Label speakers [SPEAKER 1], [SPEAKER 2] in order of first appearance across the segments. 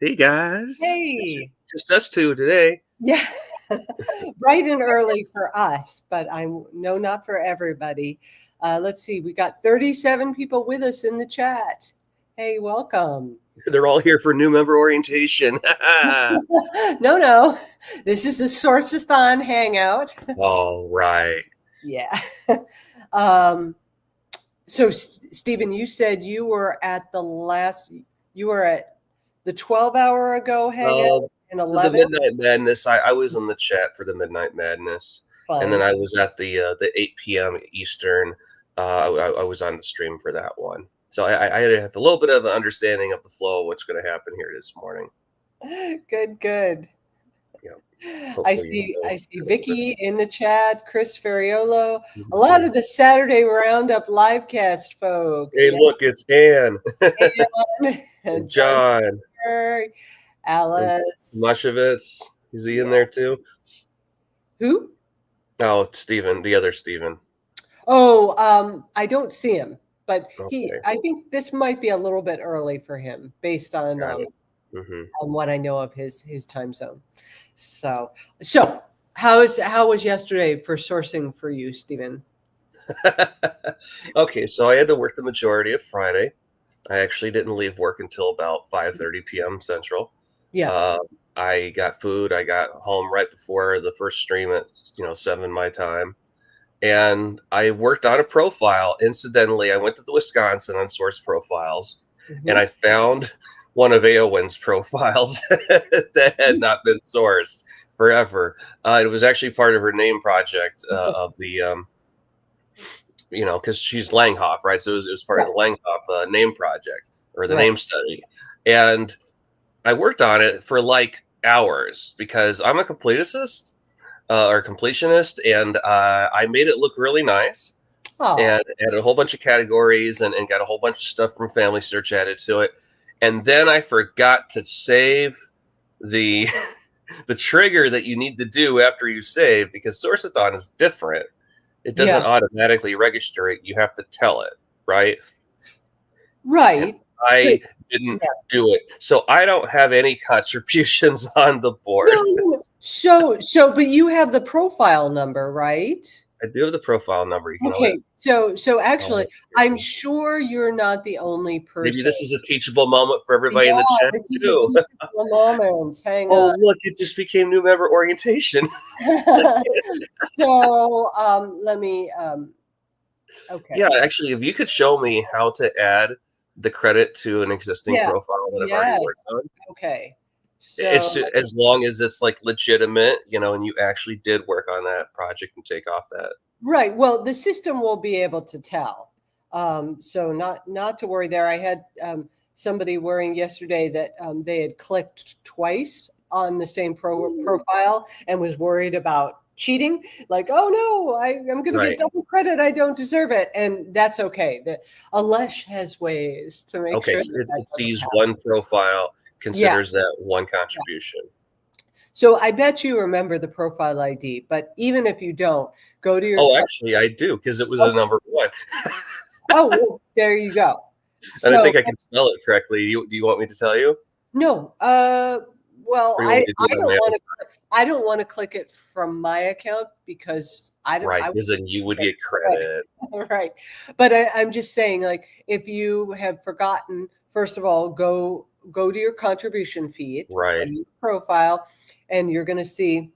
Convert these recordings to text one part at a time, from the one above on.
[SPEAKER 1] Hey guys,
[SPEAKER 2] Hey.
[SPEAKER 1] just us two today.
[SPEAKER 2] Yeah. Bright and early for us, but no, not for everybody. Let's see. We got 37 people with us in the chat. Hey, welcome.
[SPEAKER 1] They're all here for new member orientation.
[SPEAKER 2] No. This is a Sourceathon hangout.
[SPEAKER 1] All right.
[SPEAKER 2] Yeah. So, Stephen, you said you were at you were at the 12-hour ago hangout in
[SPEAKER 1] For the
[SPEAKER 2] 11.
[SPEAKER 1] Midnight Madness, I was in the chat for the Midnight Madness, and then I was at the 8 p.m. Eastern. I was on the stream for that one, so I have a little bit of an understanding of the flow of what's going to happen here this morning.
[SPEAKER 2] Good.
[SPEAKER 1] Yeah.
[SPEAKER 2] I see Vicky in the chat, Chris Ferriolo, a lot of the Saturday Roundup livecast folk.
[SPEAKER 1] Hey, look, it's Ann.
[SPEAKER 2] Ann
[SPEAKER 1] and John.
[SPEAKER 2] Alice.
[SPEAKER 1] Mushevitz. Is he in there too?
[SPEAKER 2] Who?
[SPEAKER 1] Oh, Stephen, the other Stephen.
[SPEAKER 2] Oh, I don't see him, but
[SPEAKER 1] Okay.
[SPEAKER 2] I think this might be a little bit early for him based on on what I know of his time zone. So how was yesterday for sourcing for you, Stephen?
[SPEAKER 1] Okay, so I had to work the majority of Friday. I actually didn't leave work until about 5:30 p.m. Central.
[SPEAKER 2] Yeah.
[SPEAKER 1] I got food. I got home right before the first stream at 7 my time, and I worked on a profile. Incidentally, I went to the Wisconsin on Source Profiles, and I found one of Aowen's profiles that had not been sourced forever. It was actually part of her name project of the, because she's Langhoff, right? So it was part of the Langhoff name project or the name study. And I worked on it for like hours because I'm a completionist, and I made it look really nice. And had a whole bunch of categories and got a whole bunch of stuff from Family Search added to it. And then I forgot to save the trigger that you need to do after you save, because Sourceathon is different. It doesn't automatically register it. You have to tell it, right?
[SPEAKER 2] Right.
[SPEAKER 1] And I didn't do it. So I don't have any contributions on the board.
[SPEAKER 2] No. So, but you have the profile number, right?
[SPEAKER 1] I do have the profile number.
[SPEAKER 2] Okay, so actually, I'm sure you're not the only person.
[SPEAKER 1] Maybe this is a teachable moment for everybody in the chat
[SPEAKER 2] this is
[SPEAKER 1] too.
[SPEAKER 2] a teachable moment. Hang on.
[SPEAKER 1] Look, it just became new member orientation.
[SPEAKER 2] So let me. Okay.
[SPEAKER 1] Yeah, actually, if you could show me how to add the credit to an existing profile that I've already worked on.
[SPEAKER 2] Okay. So
[SPEAKER 1] it's as long as it's like legitimate, and you actually did work on that project and take off that.
[SPEAKER 2] Right. Well, the system will be able to tell. So not to worry there. I had somebody worrying yesterday that they had clicked twice on the same profile and was worried about cheating. Like, oh no, I'm going to get double credit. I don't deserve it. And that's okay. Alesh has ways to make sure.
[SPEAKER 1] So it sees one profile, considers that one contribution.
[SPEAKER 2] So I bet you remember the profile ID, but even if you don't, go to your.
[SPEAKER 1] Oh, actually, I do, because it was a number one.
[SPEAKER 2] Well, there you go.
[SPEAKER 1] I don't think I can spell it correctly. Do you want me to tell you?
[SPEAKER 2] No. Well, I don't want to click it from my account because I don't.
[SPEAKER 1] Right, because then you would get credit.
[SPEAKER 2] Right, but I'm just saying, like, if you have forgotten, first of all, go to your contribution feed,
[SPEAKER 1] right,
[SPEAKER 2] profile, and you're going to see,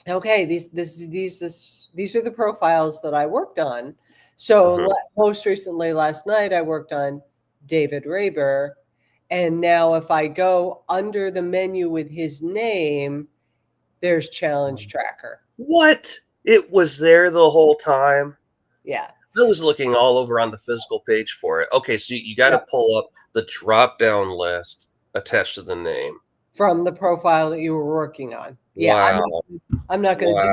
[SPEAKER 2] okay, these are the profiles that I worked on. So most recently last night I worked on David Raber, and now if I go under the menu with his name, there's challenge tracker.
[SPEAKER 1] What? It was there the whole time?
[SPEAKER 2] Yeah.
[SPEAKER 1] I was looking all over on the physical page for it. Okay, so you got to pull up the drop-down list attached to the name.
[SPEAKER 2] From the profile that you were working on. Yeah,
[SPEAKER 1] wow.
[SPEAKER 2] I'm not going to do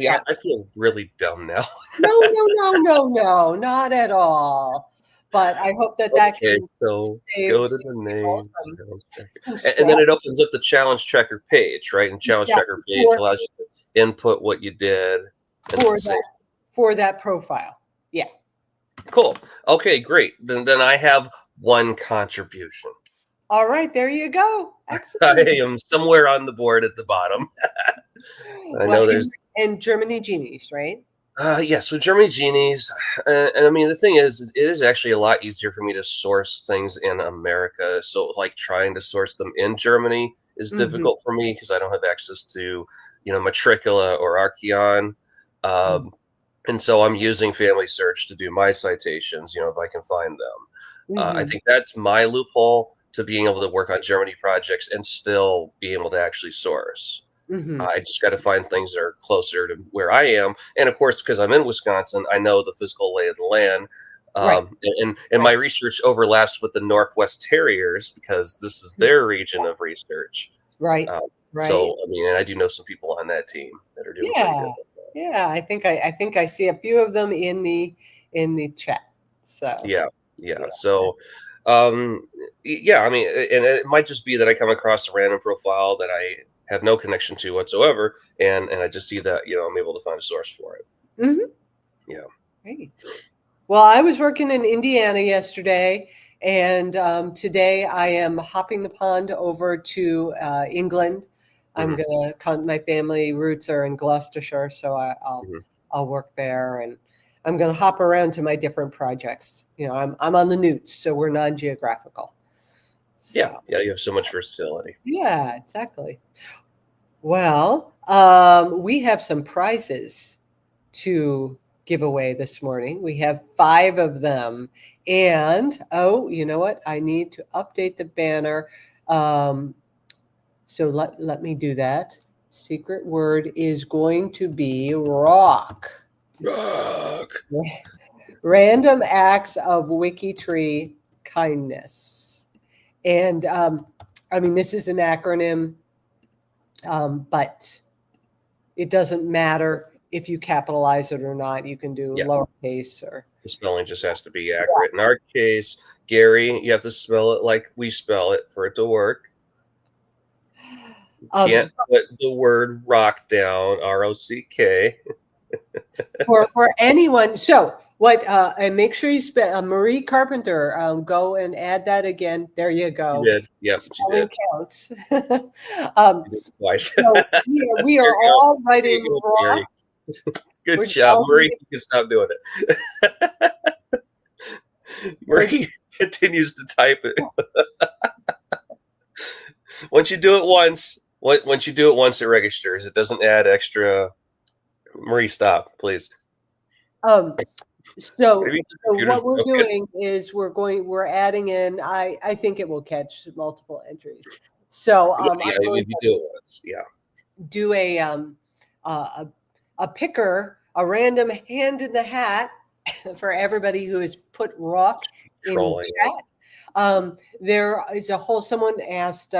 [SPEAKER 2] that.
[SPEAKER 1] I feel really dumb now.
[SPEAKER 2] No, not at all. But I hope that
[SPEAKER 1] Okay, so go to the name. And then it opens up the challenge tracker page, right? And challenge tracker page allows you to input what you did.
[SPEAKER 2] For that profile. Yeah.
[SPEAKER 1] Cool. Okay, great. Then I have one contribution.
[SPEAKER 2] All right, there you go.
[SPEAKER 1] I
[SPEAKER 2] Excellent.
[SPEAKER 1] am somewhere on the board at the bottom. I
[SPEAKER 2] Well,
[SPEAKER 1] know there's
[SPEAKER 2] and Germany genies, right?
[SPEAKER 1] yes, with Germany genies, and I mean the thing is, it is actually a lot easier for me to source things in America. So like trying to source them in Germany is
[SPEAKER 2] Mm-hmm.
[SPEAKER 1] difficult for me because I don't have access to Matricula or Archeon, um, and so I'm using Family Search to do my citations. If I can find them, I
[SPEAKER 2] Mm-hmm.
[SPEAKER 1] think that's my loophole to being able to work on Germany projects and still be able to actually source.
[SPEAKER 2] Mm-hmm.
[SPEAKER 1] I just got to find things that are closer to where I am, and of course, because I'm in Wisconsin, I know the physical lay of the land,
[SPEAKER 2] Right.
[SPEAKER 1] and my
[SPEAKER 2] Right.
[SPEAKER 1] research overlaps with the Northwest Terriers because this is their region of research.
[SPEAKER 2] Right.
[SPEAKER 1] Um,
[SPEAKER 2] Right.
[SPEAKER 1] so, I mean, and I do know some people on that team that are doing pretty good.
[SPEAKER 2] Yeah. Yeah. I think I see a few of them in the chat. So
[SPEAKER 1] Yeah, yeah.
[SPEAKER 2] yeah.
[SPEAKER 1] So, yeah. I mean, and it might just be that I come across a random profile that I have no connection to whatsoever, and I just see that I'm able to find a source for it.
[SPEAKER 2] Mm-hmm.
[SPEAKER 1] Yeah.
[SPEAKER 2] Great. Well, I was working in Indiana yesterday, and today I am hopping the pond over to England. I'm
[SPEAKER 1] Mhm,
[SPEAKER 2] gonna. My family roots are in Gloucestershire, so
[SPEAKER 1] mhm.
[SPEAKER 2] I'll work there, and I'm gonna hop around to my different projects. I'm on the newts, so we're non-geographical.
[SPEAKER 1] Yeah,
[SPEAKER 2] So
[SPEAKER 1] yeah, you have so much versatility.
[SPEAKER 2] yeah, exactly. Well, we have some prizes to give away this morning. We have 5 of them. And oh, you know what? I need to update the banner. So let me do that. Secret word is going to be rock.
[SPEAKER 1] Rock.
[SPEAKER 2] Random acts of WikiTree kindness. And I mean, this is an acronym, but it doesn't matter if you capitalize it or not. You can do
[SPEAKER 1] Yeah,
[SPEAKER 2] lowercase or
[SPEAKER 1] the spelling just has to be
[SPEAKER 2] yeah.
[SPEAKER 1] accurate. In our case, Gary, you have to spell it like we spell it for it to work. You
[SPEAKER 2] Um,
[SPEAKER 1] can't put the word rock down, ROCK.
[SPEAKER 2] for anyone. So what? And make sure you spell Marie Carpenter. Go and add that again. There you
[SPEAKER 1] She
[SPEAKER 2] go.
[SPEAKER 1] did. Yep, she
[SPEAKER 2] Spelling
[SPEAKER 1] did.
[SPEAKER 2] counts. um,
[SPEAKER 1] She did it twice.
[SPEAKER 2] so we are
[SPEAKER 1] There you go.
[SPEAKER 2] all
[SPEAKER 1] There
[SPEAKER 2] writing
[SPEAKER 1] you go,
[SPEAKER 2] rock.
[SPEAKER 1] Gary. Good
[SPEAKER 2] We're
[SPEAKER 1] job,
[SPEAKER 2] all
[SPEAKER 1] Marie. You can stop doing it.
[SPEAKER 2] we're,
[SPEAKER 1] Marie continues to type it. Once you do it once, it registers. It doesn't add extra. Marie, stop, please.
[SPEAKER 2] um, so
[SPEAKER 1] Maybe the
[SPEAKER 2] so
[SPEAKER 1] computer's
[SPEAKER 2] what we're
[SPEAKER 1] broken.
[SPEAKER 2] doing is we're adding in. I think it will catch multiple entries. So
[SPEAKER 1] Yeah,
[SPEAKER 2] I'm going
[SPEAKER 1] if you do it once, yeah.
[SPEAKER 2] do a, a picker, a random hand in the hat for everybody who has put rock in
[SPEAKER 1] Trolling.
[SPEAKER 2] chat. There is a whole. Someone asked,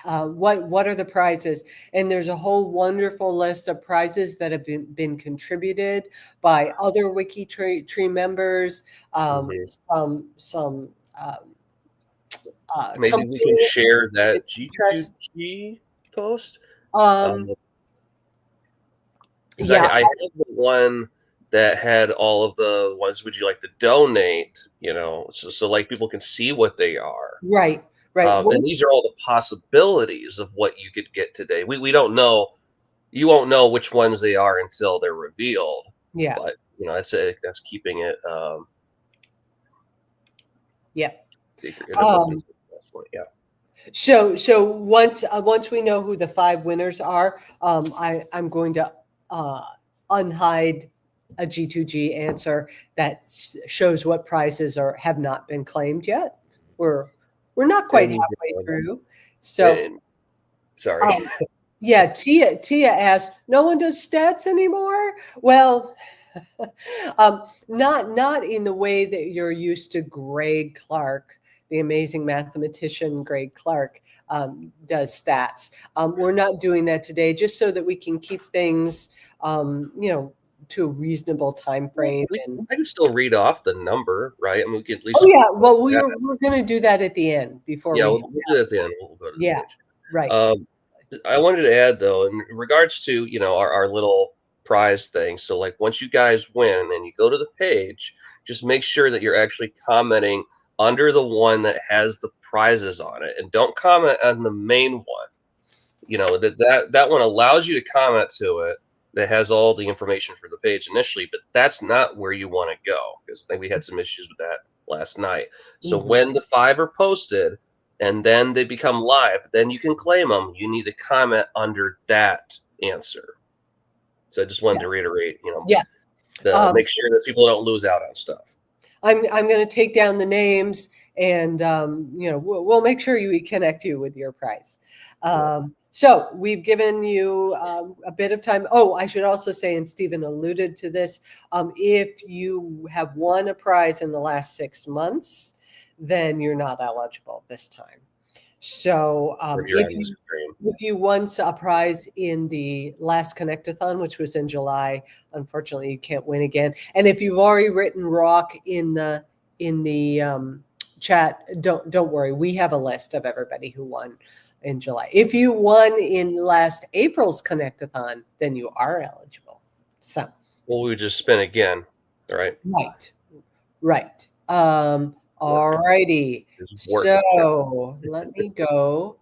[SPEAKER 2] what are the prizes? And there's a whole wonderful list of prizes that have been contributed by other WikiTree members.
[SPEAKER 1] Mhm.
[SPEAKER 2] Some
[SPEAKER 1] Maybe we can
[SPEAKER 2] company
[SPEAKER 1] share that
[SPEAKER 2] interest.
[SPEAKER 1] G2G post.
[SPEAKER 2] Um,
[SPEAKER 1] Um, because
[SPEAKER 2] yeah,
[SPEAKER 1] I have the one that had all of the ones. Would you like to donate? So like people can see what they are.
[SPEAKER 2] right, right.
[SPEAKER 1] And these are all the possibilities of what you could get today. We don't know. You won't know which ones they are until they're revealed.
[SPEAKER 2] Yeah.
[SPEAKER 1] But that's keeping it
[SPEAKER 2] Yeah.
[SPEAKER 1] secret.
[SPEAKER 2] Um,
[SPEAKER 1] Yeah.
[SPEAKER 2] so once we know who the 5 winners are, I'm going to unhide a G2G answer that shows what prizes have not been claimed yet. We're not quite
[SPEAKER 1] And you
[SPEAKER 2] halfway
[SPEAKER 1] can,
[SPEAKER 2] through. So
[SPEAKER 1] and, sorry.
[SPEAKER 2] um, yeah, Tia asked, no one does stats anymore. Well, not in the way that you're used to. Greg Clark, the amazing mathematician Greg Clark, does stats. We're not doing that today, just so that we can keep things, to a reasonable time frame. And
[SPEAKER 1] I can still read off the number, right? I mean, we can at
[SPEAKER 2] oh
[SPEAKER 1] least.
[SPEAKER 2] yeah, well we're going to do that at the end before
[SPEAKER 1] Yeah,
[SPEAKER 2] we.
[SPEAKER 1] we'll do that at the end. We'll go to the
[SPEAKER 2] Yeah,
[SPEAKER 1] page.
[SPEAKER 2] right.
[SPEAKER 1] Um, I wanted to add though, in regards to our little prize thing. So like once you guys win and you go to the page, just make sure that you're actually commenting under the one that has the prizes on it, and don't comment on the main one. You know, that one allows you to comment to it that has all the information for the page initially, but that's not where you want to go, because I think we had some issues with that last night. So when the 5 are posted and then they become live, then you can claim them. You need to comment under that answer. So I just wanted to reiterate, you know, make sure that people don't lose out on stuff.
[SPEAKER 2] I'm going to take down the names, and you know, we'll make sure we connect you with your prize. So we've given you a bit of time. Oh, I should also say, and Stephen alluded to this, if you have won a prize in the last 6 months, then you're not eligible this time. So if you won a prize in the last Connect-a-thon, which was in July, unfortunately you can't win again. And if you've already written rock in the chat, don't worry. We have a list of everybody who won in July. If you won in last April's Connect-a-thon, then you are eligible. So
[SPEAKER 1] well, we would just spin again, right?
[SPEAKER 2] Right. All righty. So let me go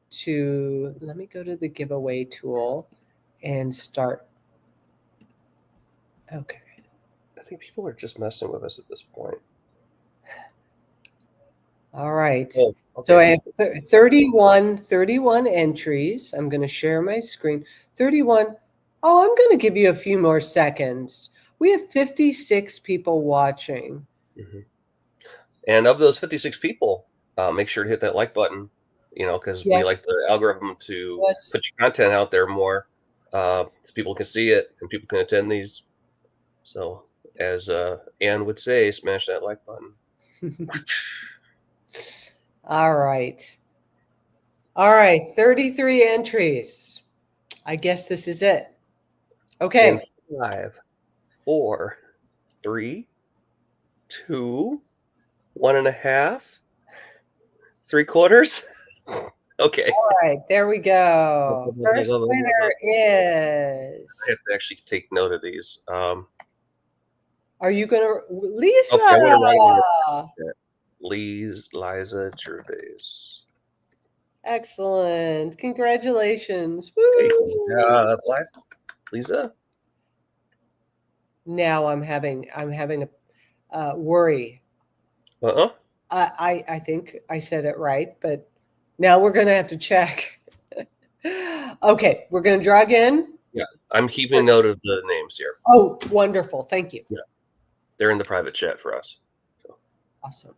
[SPEAKER 2] to the giveaway tool and start. Okay.
[SPEAKER 1] I think people are just messing with us at this point.
[SPEAKER 2] All right.
[SPEAKER 1] Oh, okay.
[SPEAKER 2] So I have 31 entries. I'm going to share my screen. 31. Oh, I'm going to give you a few more seconds. We have 56 people watching.
[SPEAKER 1] And of those 56 people, make sure to hit that like button, you know, because we like the algorithm to put your content out there more, so people can see it and people can attend these. So as Anne would say, smash that like button.
[SPEAKER 2] All right. All right. 33 entries. I guess this is it. Okay.
[SPEAKER 1] In 5, 4, 3, 2, 1.5, 3/4. Okay.
[SPEAKER 2] All right. There we go. First winner is.
[SPEAKER 1] I have to actually take note of these.
[SPEAKER 2] Are you going to Lisa?
[SPEAKER 1] Okay, I'm going to write it. Liza Gervais.
[SPEAKER 2] Excellent. Congratulations. Woo!
[SPEAKER 1] Lisa.
[SPEAKER 2] Now I'm having a worry. I think I said it right, but now we're going to have to check. Okay, we're going to draw again.
[SPEAKER 1] Yeah, I'm keeping note of the names here.
[SPEAKER 2] Oh, wonderful. Thank you.
[SPEAKER 1] Yeah, they're in the private chat for us. So.
[SPEAKER 2] Awesome.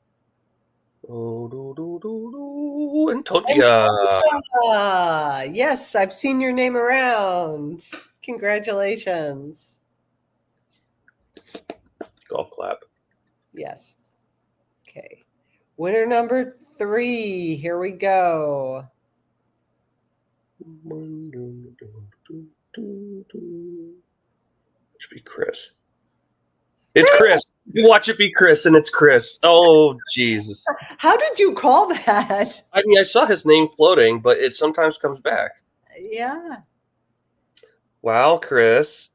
[SPEAKER 1] Antonia.
[SPEAKER 2] Yes, I've seen your name around. Congratulations.
[SPEAKER 1] Golf clap.
[SPEAKER 2] Yes. Okay. Winner number 3. Here we go.
[SPEAKER 1] It should be Chris. It's Chris. You watch it be Chris, and it's Chris. Oh, Jesus.
[SPEAKER 2] How did you call that?
[SPEAKER 1] I mean, I saw his name floating, but it sometimes comes back.
[SPEAKER 2] Yeah.
[SPEAKER 1] Wow, Chris.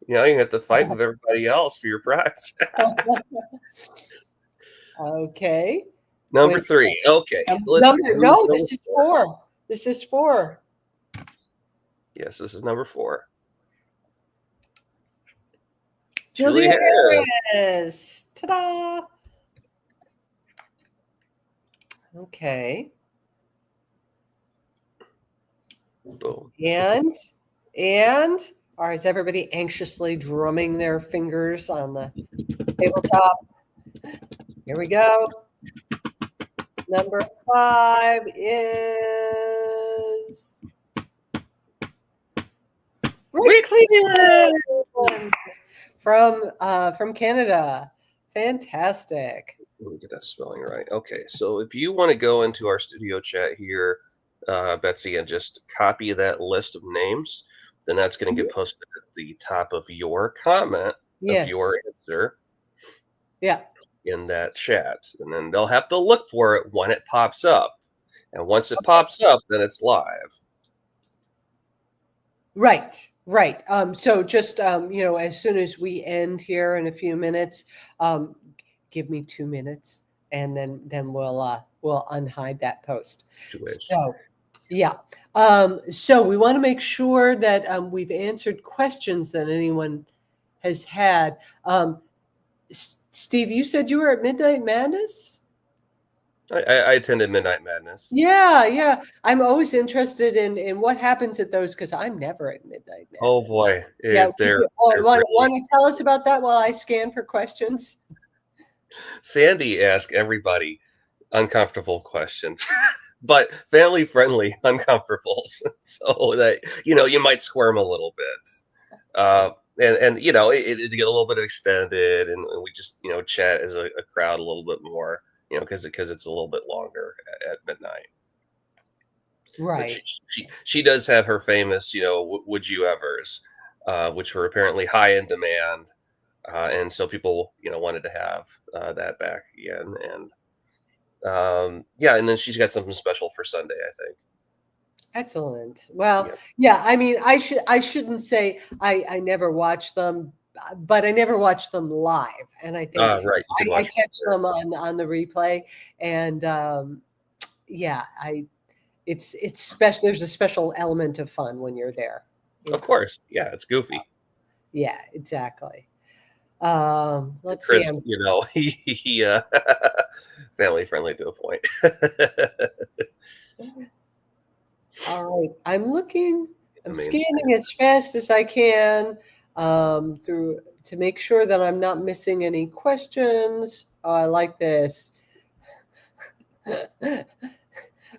[SPEAKER 1] You know, you have to fight with everybody else for your prize.
[SPEAKER 2] Okay.
[SPEAKER 1] Number 3. Okay.
[SPEAKER 2] No, this is 4. This is 4.
[SPEAKER 1] Yes, this is number 4.
[SPEAKER 2] Julia Harris. Ta-da! Okay.
[SPEAKER 1] Boom.
[SPEAKER 2] And or is everybody anxiously drumming their fingers on the tabletop? Here we go. Number 5 is Rick Cleveland from Canada. Fantastic.
[SPEAKER 1] Let me get that spelling right. Okay, so if you want to go into our studio chat here, Betsy, and just copy that list of names, then that's going to get posted at the top of your comment of your answer.
[SPEAKER 2] Yeah.
[SPEAKER 1] In that chat, and then they'll have to look for it when it pops up, and once it pops up, then it's live.
[SPEAKER 2] Right. So just you know, as soon as we end here in a few minutes, give me 2 minutes. and then we'll unhide that post.
[SPEAKER 1] To wish.
[SPEAKER 2] So yeah. So we want to make sure that we've answered questions that anyone has had. Steve, you said you were at Midnight Madness?
[SPEAKER 1] I attended Midnight Madness.
[SPEAKER 2] Yeah. I'm always interested in what happens at those because I'm never at Midnight Madness.
[SPEAKER 1] Oh boy,
[SPEAKER 2] Yeah,
[SPEAKER 1] they're
[SPEAKER 2] want
[SPEAKER 1] really...
[SPEAKER 2] to tell us about that while I scan for questions?
[SPEAKER 1] Sandy asked everybody uncomfortable questions, but family friendly uncomfortable, so that you might squirm a little bit. And it get a little bit extended, and we just chat as a crowd a little bit more, because it's a little bit longer at midnight.
[SPEAKER 2] Right.
[SPEAKER 1] But she does have her famous would you evers, which were apparently high in demand, and so people wanted to have that back again, and and then she's got something special for Sunday, I think.
[SPEAKER 2] Excellent. Well, yeah. I mean, I shouldn't say I never watch them, but I never watch them live, and I think
[SPEAKER 1] Right,
[SPEAKER 2] I catch them on the replay, and it's special. There's a special element of fun when you're there.
[SPEAKER 1] Of course, yeah, it's goofy.
[SPEAKER 2] Yeah, exactly. Let's
[SPEAKER 1] Chris,
[SPEAKER 2] see.
[SPEAKER 1] he family friendly to a point.
[SPEAKER 2] All right, I'm scanning as fast as I can through to make sure that I'm not missing any questions. Oh, I like this.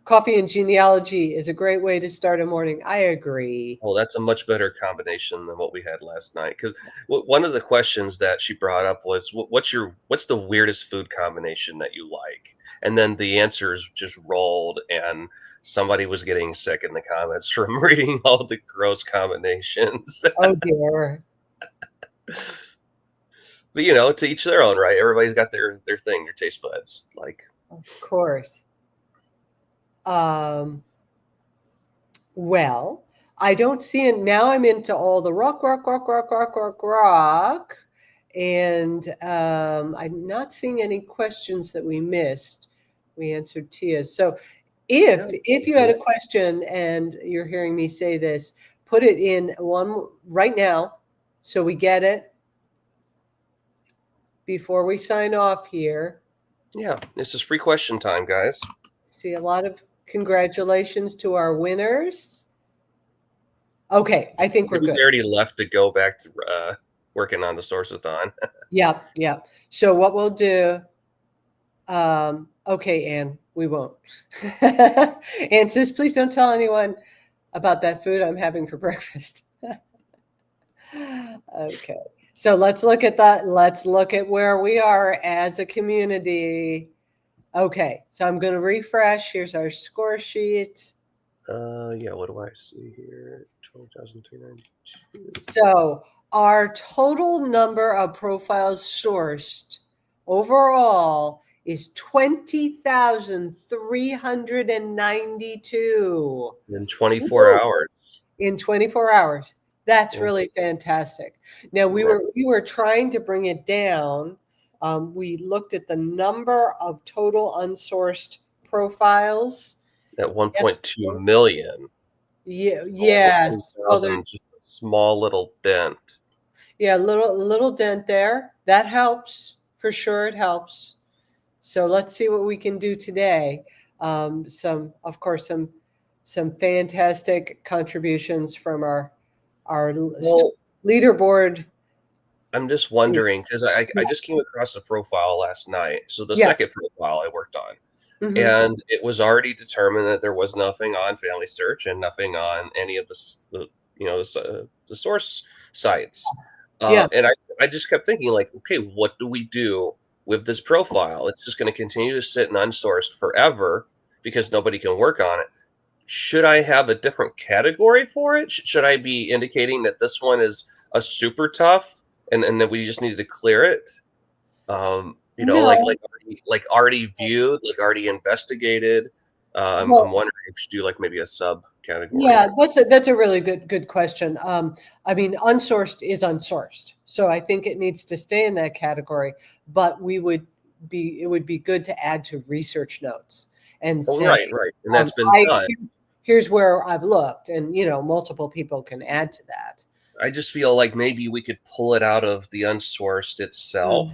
[SPEAKER 2] Coffee and genealogy is a great way to start a morning. I agree.
[SPEAKER 1] Well, that's a much better combination than what we had last night. Because one of the questions that she brought up was, what's the weirdest food combination that you like? And then the answers just rolled, and somebody was getting sick in the comments from reading all the gross combinations.
[SPEAKER 2] Oh dear.
[SPEAKER 1] But to each their own, right? Everybody's got their thing, their taste buds. Like,
[SPEAKER 2] of course. Well, I don't see it now. I'm into all the rock, and I'm not seeing any questions that we missed. We answered Tia's. So if you had a question and you're hearing me say this, put it in one right now so we get it before we sign off here.
[SPEAKER 1] Yeah, this is free question time, guys.
[SPEAKER 2] See a lot of congratulations to our winners. Okay, I think we're good.
[SPEAKER 1] We already left to go back to working on the Source-a-thon.
[SPEAKER 2] Yeah. So what we'll do, okay, Anne, we won't. Anne says, please don't tell anyone about that food I'm having for breakfast. Okay, so let's look at that. Let's look at where we are as a community. Okay, so I'm going to refresh. Here's our score sheet.
[SPEAKER 1] Yeah, what do I see here? 12,392.
[SPEAKER 2] So our total number of profiles sourced overall is 20,392
[SPEAKER 1] in 24 hours.
[SPEAKER 2] In 24 hours. That's really fantastic. Now we were trying to bring it down. We looked at the number of total unsourced profiles
[SPEAKER 1] at 1.2 million.
[SPEAKER 2] Yeah, yes.
[SPEAKER 1] Well, just a small little dent.
[SPEAKER 2] Yeah, little dent there. That helps for sure. It helps. So let's see what we can do today. Some fantastic contributions from our leaderboard.
[SPEAKER 1] I'm just wondering because I just came across the profile last night. So the second profile I worked on. Mm-hmm. And it was already determined that there was nothing on Family Search and nothing on any of the source sites. And I just kept thinking, like, okay, what do we do with this profile? It's just going to continue to sit in unsourced forever because nobody can work on it. Should I have a different category for it? Should I be indicating that this one is a super tough and that we just need to clear it? Like already viewed, like already investigated. I'm wondering if we should do like maybe a subcategory.
[SPEAKER 2] Yeah, that's a really good question. I mean, unsourced is unsourced, so I think it needs to stay in that category. But we would would be good to add to research notes and
[SPEAKER 1] Oh,
[SPEAKER 2] say,
[SPEAKER 1] right. And that's been done.
[SPEAKER 2] here's where I've looked, and multiple people can add to that.
[SPEAKER 1] I just feel like maybe we could pull it out of the unsourced itself.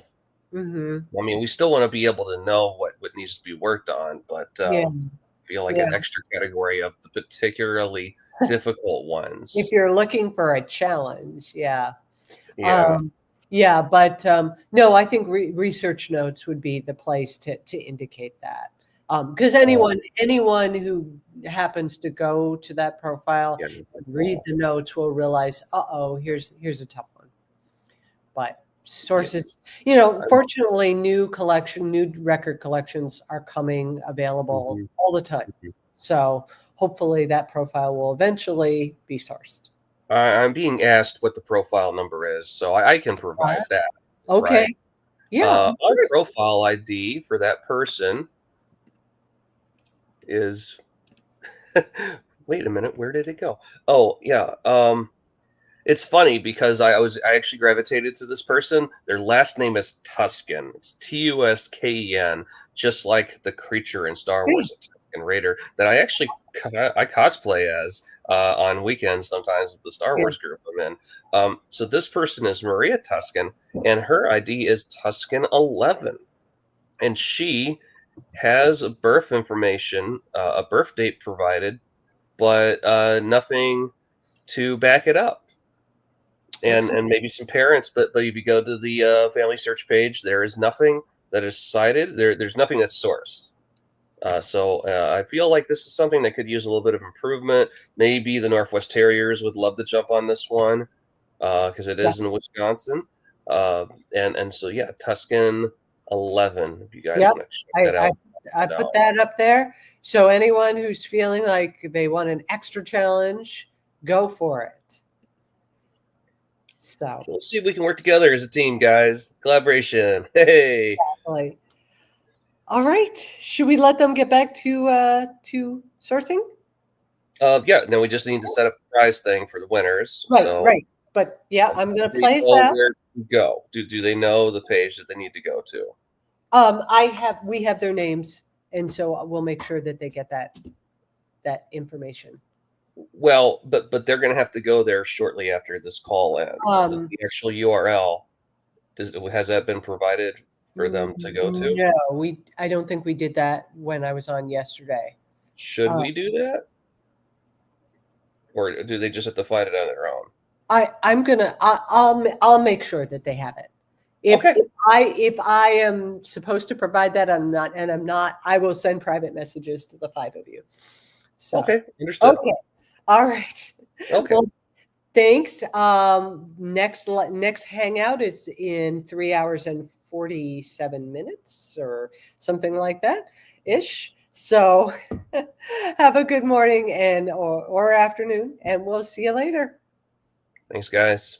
[SPEAKER 2] Mm-hmm.
[SPEAKER 1] I mean, we still want to be able to know what needs to be worked on, but
[SPEAKER 2] Yeah.
[SPEAKER 1] feel like an extra category of the particularly difficult ones.
[SPEAKER 2] If you're looking for a challenge, yeah.
[SPEAKER 1] Yeah.
[SPEAKER 2] But no, I think research notes would be the place to indicate that. Because anyone who happens to go to that profile, read the notes, will realize, here's a tough one. But sources, fortunately, new record collections are coming available all the time. So hopefully that profile will eventually be sourced.
[SPEAKER 1] I'm being asked what the profile number is, so I can provide that.
[SPEAKER 2] Okay.
[SPEAKER 1] Right?
[SPEAKER 2] Yeah.
[SPEAKER 1] Our profile ID for that person is. Wait a minute, where did it go? Oh, yeah. It's funny because I actually gravitated to this person. Their last name is Tusken. It's Tusken, just like the creature in Star Wars, a Tusken Raider, that I actually I cosplay as on weekends sometimes with the Star Wars group I'm in. So this person is Maria Tusken, and her ID is Tusken11, and she has a birth information, a birth date provided, but nothing to back it up. And maybe some parents, but if you go to the family search page, there is nothing that is cited. There's nothing that's sourced. So I feel like this is something that could use a little bit of improvement. Maybe the Northwest Terriers would love to jump on this one because it is in Wisconsin. And so yeah, Tusken 11. If you guys want to check that out.
[SPEAKER 2] I put that up there. So anyone who's feeling like they want an extra challenge, go for it. So
[SPEAKER 1] we'll see if we can work together as a team, guys. Collaboration. Hey.
[SPEAKER 2] Exactly. All right. Should we let them get back to sourcing?
[SPEAKER 1] Yeah. No, we just need to set up the prize thing for the winners.
[SPEAKER 2] Right. But yeah, I'm going to place that.
[SPEAKER 1] Where to go? Do they know the page that they need to go to?
[SPEAKER 2] We have their names, and so we'll make sure that they get that information.
[SPEAKER 1] Well, but they're going to have to go there shortly after this call ends. The actual URL has that been provided for them to go to?
[SPEAKER 2] No, I don't think we did that when I was on yesterday.
[SPEAKER 1] Should we do that, or do they just have to find it on their own?
[SPEAKER 2] I'll make sure that they have it. If I am supposed to provide that, I'm not. I will send private messages to the 5 of you. So,
[SPEAKER 1] okay, understood.
[SPEAKER 2] Okay, all right.
[SPEAKER 1] Okay.
[SPEAKER 2] Well, thanks. Next hangout is in 3 hours and 47 minutes or something like that ish. So have a good morning or afternoon, and we'll see you later.
[SPEAKER 1] Thanks, guys.